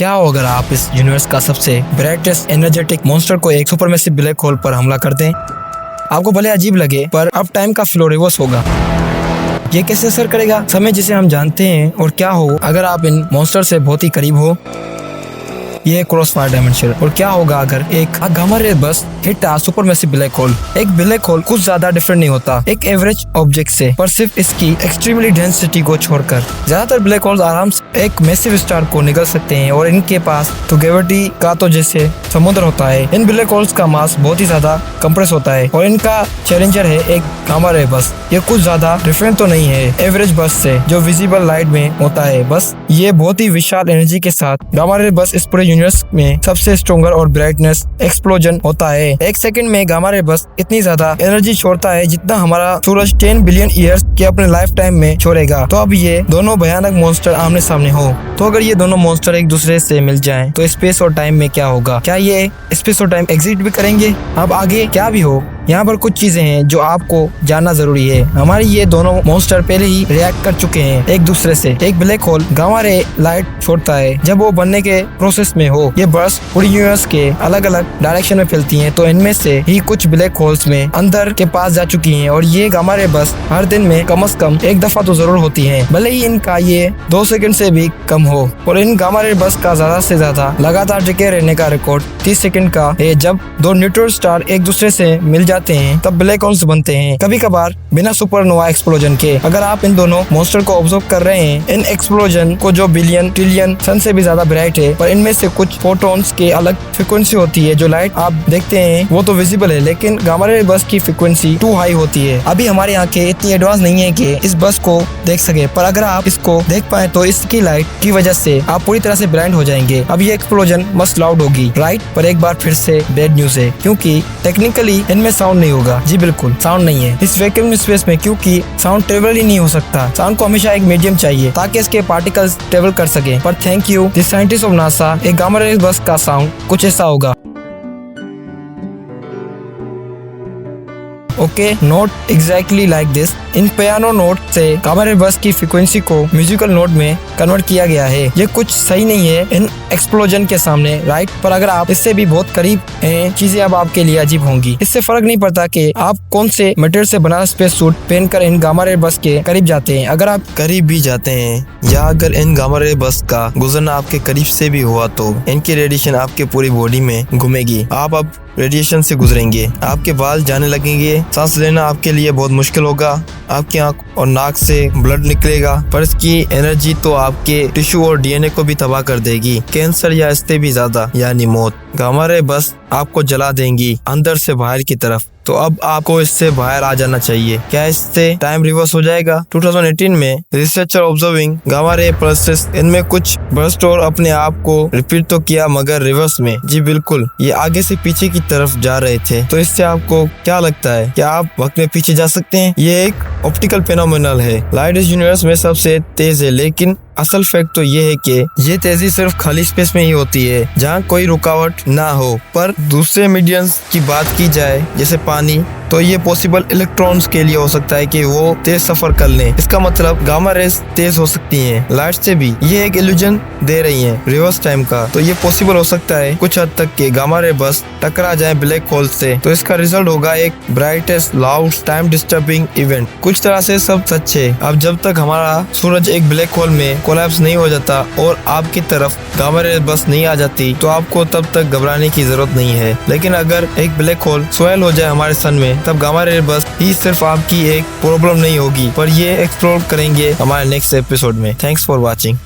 क्या हो अगर आप इस यूनिवर्स का सबसे ब्राइटेस्ट एनर्जेटिक मॉन्स्टर को एक सुपरमैसिव ब्लैक होल पर हमला कर दें? आपको भले अजीब लगे, पर अब टाइम का फ्लो रिवर्स होगा। ये कैसे असर करेगा समय जिसे हम जानते हैं, और क्या हो अगर आप इन मॉन्स्टर से बहुत ही करीब हो? ये क्रॉसफायर डायमेंशन। और क्या होगा अगर एक गामा रे बस हिट आ सुपरमैसिव ब्लैक होल? एक ब्लैक होल कुछ ज्यादा डिफरेंट नहीं होता एक एवरेज ऑब्जेक्ट से, पर सिर्फ इसकी एक्सट्रीमली डेंसिटी को छोड़कर। ज्यादातर ब्लैक होल्स आराम से एक मैसिव स्टार को निकल सकते हैं, और इनके पास तो ग्रेविटी का तो जैसे समुद्र होता है। इन ब्लैक होल्स का मास बहुत ही ज्यादा कंप्रेस होता है, और इनका चैलेंजर है एक गामा रे बस। ये कुछ ज्यादा डिफरेंट तो नहीं है एवरेज बस से जो विजिबल लाइट में होता है। बस ये बहुत ही विशाल एनर्जी के साथ गामा रे बस इस पूरे यूनिवर्स में सबसे स्ट्रॉन्गर और ब्राइटनेस एक्सप्लोजन होता है। एक सेकंड में गामा रे बस इतनी ज्यादा एनर्जी छोड़ता है जितना हमारा सूरज 10 बिलियन ईयर्स के अपने लाइफ टाइम में छोड़ेगा। तो अब ये दोनों भयानक मॉन्स्टर आमने सामने हो, तो अगर ये दोनों मॉन्स्टर एक दूसरे से मिल जाएं, तो स्पेस और टाइम में क्या होगा? क्या ये स्पेस और टाइम एग्जिट भी करेंगे? अब आगे क्या भी हो, यहाँ पर कुछ चीजें हैं जो आपको जानना जरूरी है। हमारी ये दोनों मॉन्स्टर पहले ही रिएक्ट कर चुके हैं एक दूसरे से। एक black hole gamma ray light छोड़ता है जब वो बनने के प्रोसेस में हो। ये बर्स्ट पूरी यूनिवर्स के अलग अलग डायरेक्शन में फैलती हैं, तो इनमें से ही कुछ ब्लैक होल्स में अंदर के पास जा चुकी हैं। और ये गामा रे बस हर दिन में कम से कम एक दफा तो जरूर होती है, भले ही इनका ये 2 सेकंड से भी कम हो। और इन गामा रे बस का ज्यादा से ज्यादा लगातार टिके रहने का रिकॉर्ड 30 सेकंड का है। जब दो न्यूट्रॉन स्टार एक दूसरे से मिल जाते हैं तब ब्लैक होल्स बनते हैं, कभी कभार बिना सुपरनोवा एक्सप्लोजन के। अगर आप इन दोनों मॉन्स्टर को ऑब्जर्व कर रहे हैं, इन एक्सप्लोजन को जो बिलियन ट्रिलियन सन से भी ज्यादा ब्राइट है, पर इनमें से कुछ फोटॉन्स के अलग फ्रीक्वेंसी होती है। जो लाइट आप देखते हैं वो तो विजिबल है, लेकिन गामा रे बस की फ्रीक्वेंसी टू हाई होती है। अभी हमारी आंखें इतनी एडवांस नहीं है कि इस बस को देख सके, पर अगर आप इसको देख पाए तो इसकी लाइट की वजह से आप पूरी तरह से ब्लाइंड हो जाएंगे। अब ये एक्सप्लोजन मस्ट लाउड होगी, राइट? पर एक बार फिर से बैड न्यूज है, क्योंकि टेक्निकली इनमें साउंड नहीं होगा। जी बिल्कुल, साउंड नहीं है इस वैक्यूम स्पेस में, क्योंकि साउंड ट्रेवल ही नहीं हो सकता। साउंड को हमेशा एक मीडियम चाहिए ताकि इसके पार्टिकल्स ट्रेवल कर सके। पर thank you the scientist of NASA, एक गामा रे बस का साउंड कुछ ऐसा होगा। Okay, note exactly like this. In piano note से गामा रे बस की फ्रीक्वेंसी को म्यूजिकल नोट में कन्वर्ट किया गया है। ये कुछ सही नहीं है इन एक्सप्लोजन के सामने, राइट? पर अगर आप इससे भी बहुत करीब हैं, चीजें अब आपके लिए अजीब होंगी। इससे फर्क नहीं पड़ता कि आप कौन से मटेरियल से बना स्पेस सूट पहनकर इन गामा रे बस के करीब जाते हैं। अगर आप करीब भी जाते हैं, या अगर इन गामा रे बस का गुजरना आपके करीब से भी हुआ, तो इनकी रेडिएशन आपके पूरी बॉडी में घूमेगी। आप अब रेडिएशन से गुजरेंगे, आपके बाल जाने लगेंगे, सांस लेना आपके लिए बहुत मुश्किल होगा, आपकी आंख और नाक से ब्लड निकलेगा। पर इसकी एनर्जी तो आपके टिश्यू और डीएनए को भी तबाह कर देगी, कैंसर या इससे भी ज्यादा, यानी मौत। गामा रे बस आपको जला देंगी अंदर से बाहर की तरफ। तो अब आपको इससे बाहर आ जाना चाहिए। क्या इससे टाइम रिवर्स हो जाएगा? 2018 में researcher observing gamma ray pulses, इनमें कुछ बर्स्ट और अपने आप को रिपीट तो किया, मगर रिवर्स में। जी बिल्कुल, ये आगे से पीछे की तरफ जा रहे थे। तो इससे आपको क्या लगता है, क्या आप वक्त में पीछे जा सकते हैं? ये एक ऑप्टिकल फेनोमेनल है। लाइट इस यूनिवर्स में सबसे तेज है, लेकिन असल फैक्ट तो ये है कि ये तेजी सिर्फ खाली स्पेस में ही होती है जहाँ कोई रुकावट ना हो। पर दूसरे मीडियम्स की बात की जाए, जैसे पानी, तो ये पॉसिबल इलेक्ट्रॉन्स के लिए हो सकता है कि वो तेज सफर कर लें। इसका मतलब गामा रेस तेज हो सकती हैं लाइट से भी। ये एक इल्यूजन दे रही हैं रिवर्स टाइम का। तो ये पॉसिबल हो सकता है कुछ हद तक कि गामा रे बस टकरा जाए ब्लैक होल से, तो इसका रिजल्ट होगा एक brightest loud time disturbing event. कुछ तरह से सब सच है। अब जब तक हमारा सूरज एक ब्लैक होल में कोलैप्स नहीं हो जाता और आपकी तरफ गामा रे बस नहीं आ जाती, तो आपको तब तक घबराने की जरूरत नहीं है। लेकिन अगर एक ब्लैक होल स्वैल हो जाए हमारे सन में, तब गामा रे बस ही सिर्फ आपकी एक प्रॉब्लम नहीं होगी। पर ये एक्सप्लोर करेंगे हमारे नेक्स्ट एपिसोड में। Thanks for watching.